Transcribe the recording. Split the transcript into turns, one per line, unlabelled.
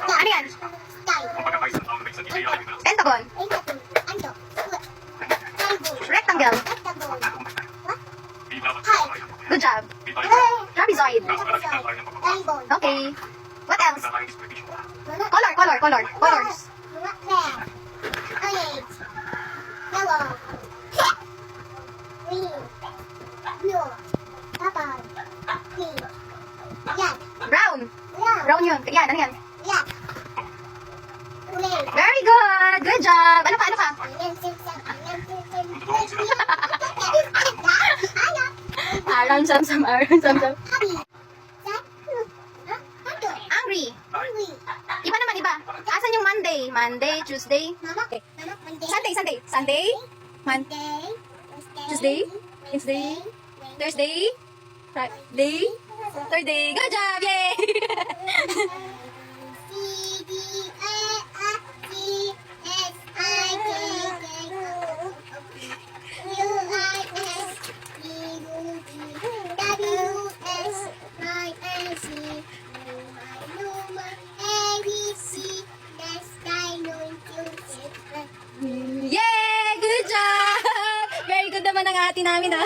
Ano yan? Pentagon. Rectangle. Good job. Trapezoid. Okay. What else? Colors. Brown. Brown yun. Yan, ano yan? Very good. Good job. Ano pa? Aram sam. Angry. Iba naman, iba. Asan yung Monday? Monday, Tuesday? Sunday? Tuesday? Wednesday? Thursday? Friday? Thursday? Good job! Yay! Yay! Good job! Very good naman ang ate namin, ha?